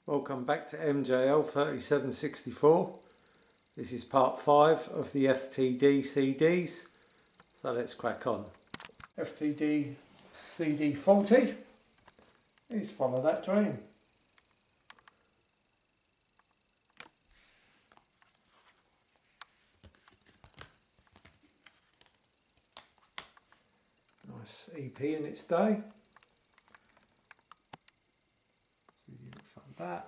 Welcome back to MJL 3764. This is part 5 of the FTD CDs, so let's crack on. FTD CD 40 is Follow That Dream. Nice EP in its day. CD looks like that.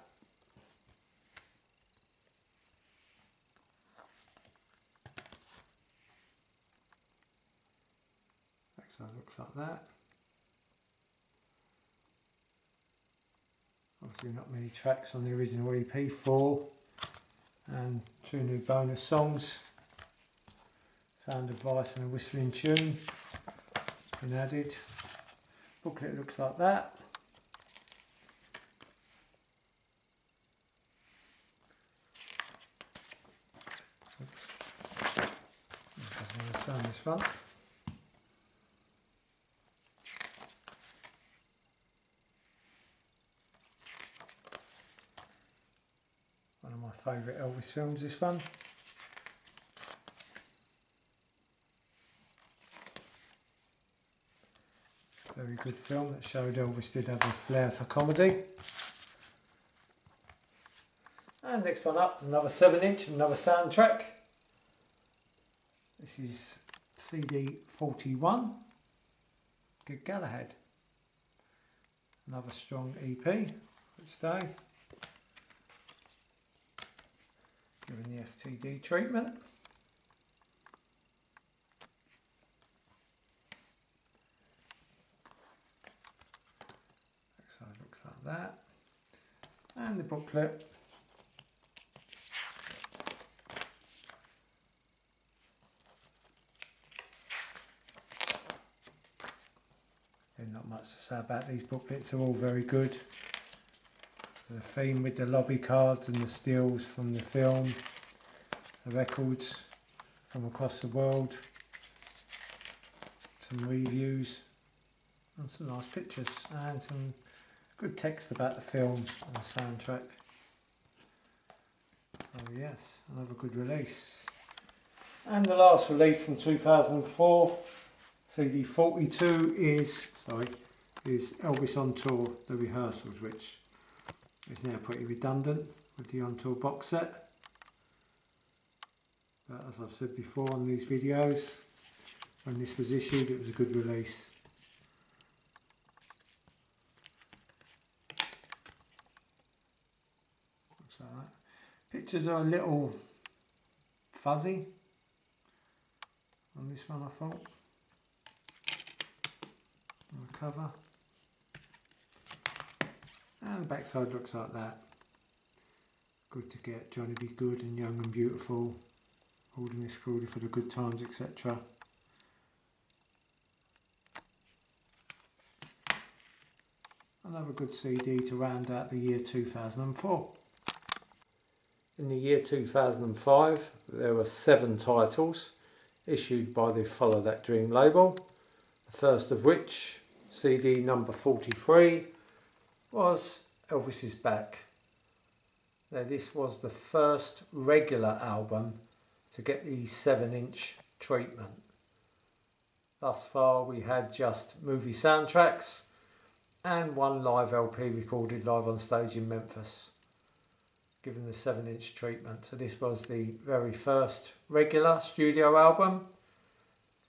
So it looks like that. Obviously not many tracks on the original EP, 4 and 2 new bonus songs. Sound Advice and a whistling tune has been added. Booklet looks like that. Oops. Doesn't want to turn this one. One of my favourite Elvis films, this one. Very good film that showed Elvis did have a flair for comedy. And next one up is another 7-inch, another soundtrack. This is CD 41, Good Galahad. Another strong EP for its day. Given the FTD treatment. So it looks like that. And the booklet. There's not much to say about these booklets, they're all very good. The theme with the lobby cards and the stills from the film, the records from across the world, some reviews and some nice pictures and some good text about the film and the soundtrack. So yes, another good release. And the last release from 2004, CD 42 is Elvis on Tour, The Rehearsals, which is now pretty redundant with the On Tour box set. But as I've said before on these videos, when this was issued it was a good release. Looks like that. Pictures are a little fuzzy on this one, I thought. On the cover. And the backside looks like that. Good to get, Johnny Be Good and Young and Beautiful, holding this Crawley for the Good Times, etc. Another good CD to round out the year 2004. In the year 2005 there were 7 titles issued by the Follow That Dream label. The first of which, CD number 43, was Elvis Is Back. Now this was the first regular album to get the 7-inch treatment. Thus far we had just movie soundtracks and 1 live LP recorded live on stage in Memphis, given the 7-inch treatment. So this was the very first regular studio album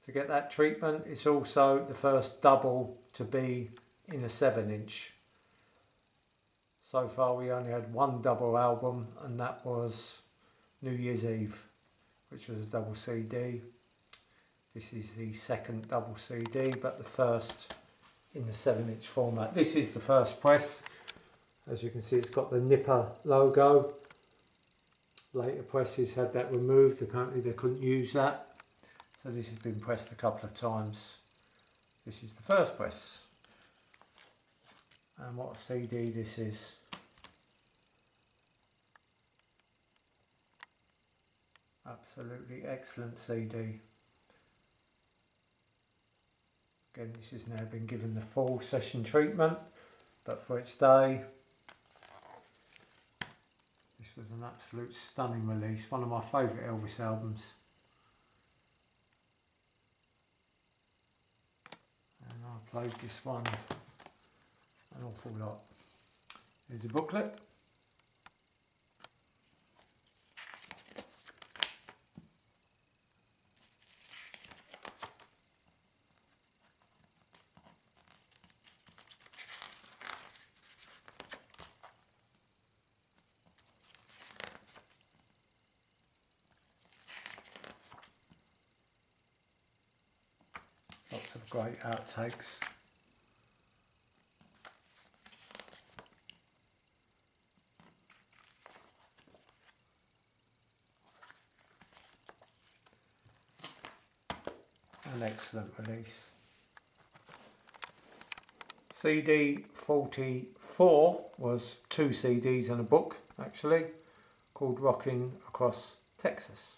to get that treatment. It's also the first double to be in a 7-inch. So far we only had 1 double album, and that was New Year's Eve, which was a double CD. This is the second double CD, but the first in the 7-inch format. This is the first press. As you can see, it's got the Nipper logo. Later presses had that removed. Apparently they couldn't use that. So this has been pressed a couple of times. This is the first press. And what a CD this is. Absolutely excellent CD. Again, this has now been given the full session treatment, but for its day This was an absolute stunning release, one of my favourite Elvis albums. And I played this one an awful lot. Here's the booklet. Lots of great outtakes. An excellent release. CD 44 was 2 CDs and a book, actually, called Rockin' Across Texas.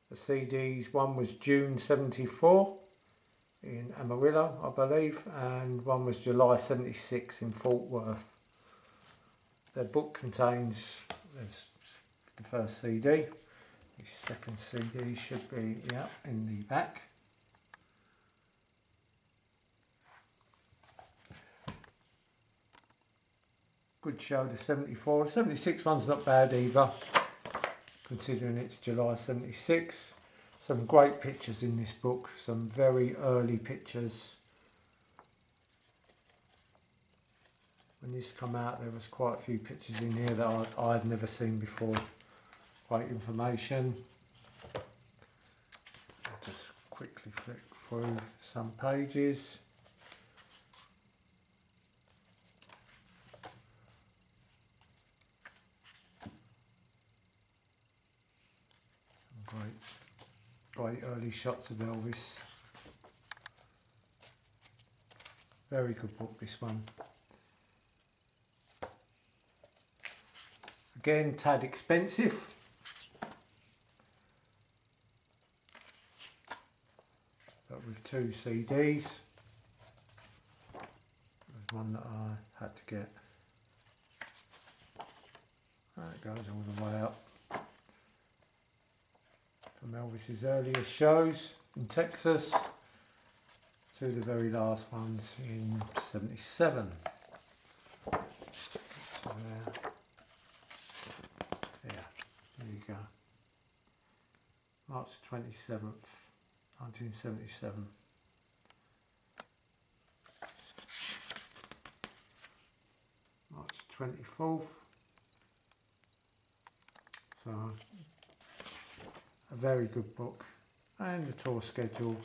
The CDs, one was June 74 in Amarillo, I believe, and one was July 76 in Fort Worth. The book contains, there's the first CD, the second CD should be, yeah, in the back. Good show, the 74. The 76 one's not bad either, considering it's July 76. Some great pictures in this book, some very early pictures. When this came out, there was quite a few pictures in here that I had never seen before. Great information. I'll just quickly flick through some pages. Some great early shots of Elvis. Very good book, this one. Again, tad expensive. But with 2 CDs. There's one that I had to get. That goes all the way up. From Elvis's earliest shows in Texas to the very last ones in 77. So there you go. March 27th, 1977. March 24th. So a very good book, and the tour schedule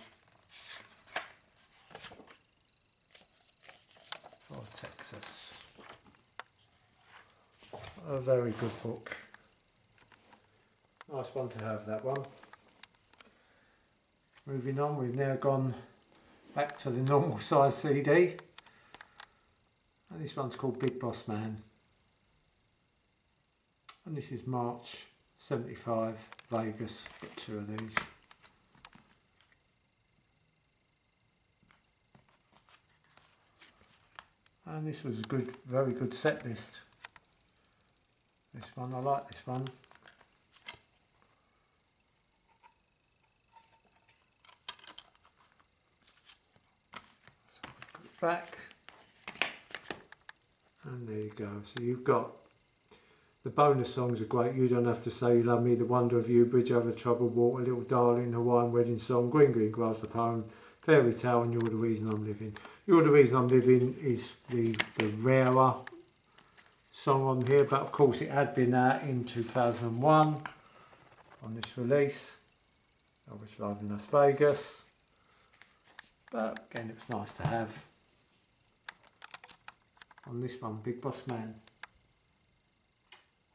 for Texas. A very good book. Nice one to have, that one. Moving on, we've now gone back to the normal size CD, and this one's called Big Boss Man, and this is March 75, Vegas. Got 2 of these. And this was a good, very good set list. This one, I like this one. So back, and there you go. So you've got the bonus songs are great. You Don't Have to Say You Love Me, The Wonder of You, Bridge Over Troubled Water, Little Darling, Hawaiian Wedding Song, Green Green Grass of Home, Fairy Tale, and You're the Reason I'm Living. You're the Reason I'm Living is the rarer song on here, but of course it had been out in 2001 on this release. Elvis live in Las Vegas. But again, it was nice to have on this one, Big Boss Man.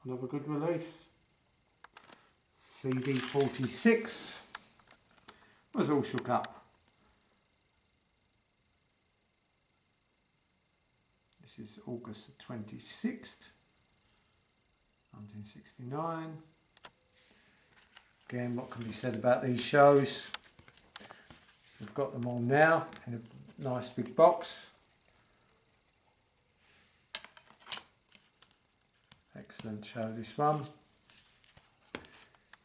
Another good release. CD 46 was All Shook Up. This is August the 26th, 1969. Again, what can be said about these shows? We've got them all now in a nice big box. Excellent show, this one.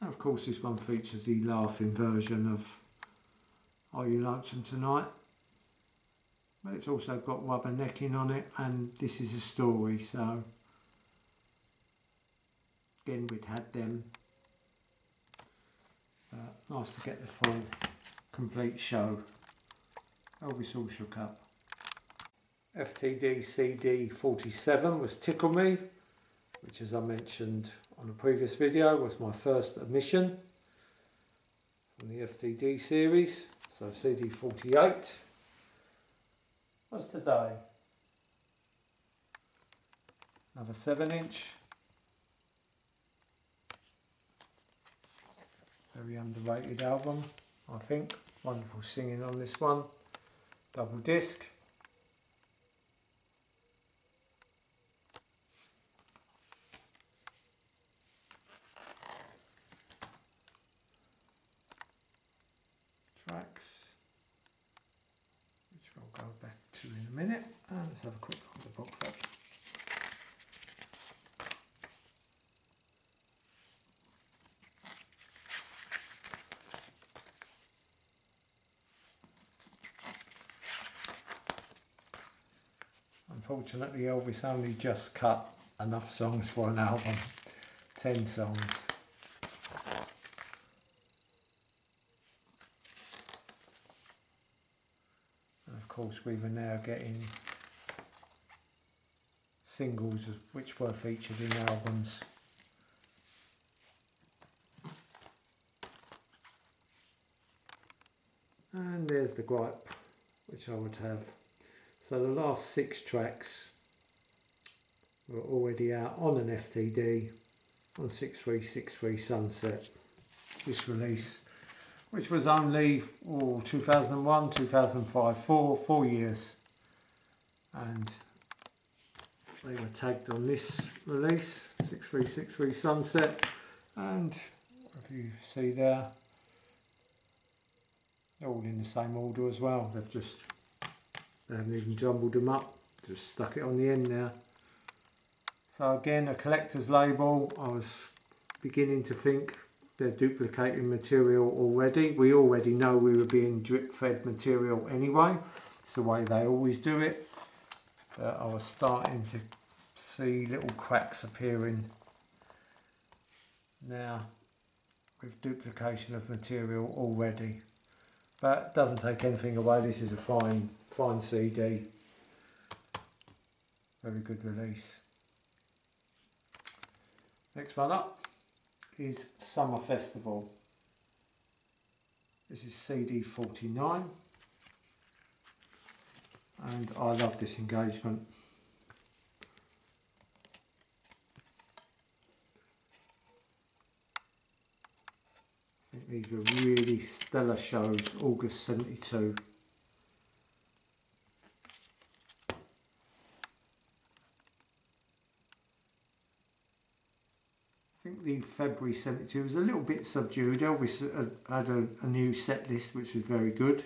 And of course this one features the laughing version of Are You Lonesome Tonight? But it's also got Rubbernecking on it, and This Is a Story, so again we'd had them. Nice to get the full complete show. Elvis All Shook Up. FTD CD 47 was Tickle Me, which, as I mentioned on a previous video, was my first admission from the FTD series. So CD 48 was today. Another 7-inch. Very underrated album, I think. Wonderful singing on this one. Double disc. Tracks, which we'll go back to in a minute. And let's have a quick look at the booklet. Unfortunately, Elvis only just cut enough songs for an album, 10 songs. And of course we were now getting singles which were featured in albums. And there's the gripe which I would have. So the last 6 tracks were already out on an FTD on 6363 Sunset, this release, which was only 2001, 2005, 4 years, and they were tagged on this release, 6363 Sunset, and if you see there, they're all in the same order as well. They haven't even jumbled them up, just stuck it on the end now. So again, a collector's label. I was beginning to think they're duplicating material already. We already know we were being drip fed material anyway. It's the way they always do it. But I was starting to see little cracks appearing now with duplication of material already. But it doesn't take anything away. This is a fine CD. Very good release. Next one up is Summer Festival. This is CD 49. And I love this engagement. I think these were really stellar shows, August 72. I think the February 72 was a little bit subdued. Elvis had a new set list which was very good.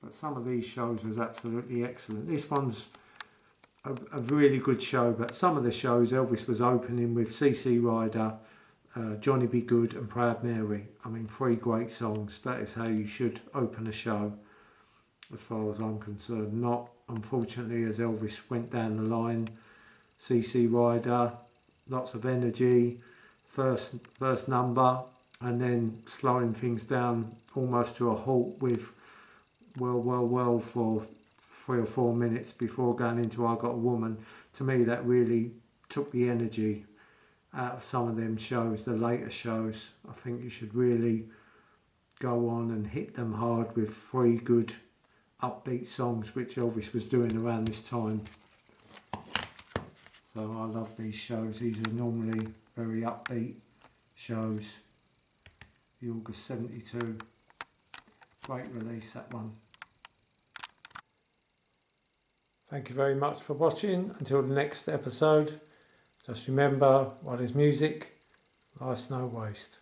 But some of these shows was absolutely excellent. This one's a really good show, but some of the shows Elvis was opening with CC Rider, Johnny B. Good and Proud Mary. I mean, 3 great songs. That is how you should open a show, as far as I'm concerned. Not, unfortunately, as Elvis went down the line, CC Rider, lots of energy, first number, and then slowing things down almost to a halt with Well for 3 or 4 minutes before going into I Got a Woman. To me, that really took the energy out of some of them shows, the later shows. I think you should really go on and hit them hard with 3 good upbeat songs, which Elvis was doing around this time. So I love these shows. These are normally very upbeat shows. The August 72. Great release, that one. Thank you very much for watching. Until the next episode, just remember, while there's music, life's no waste.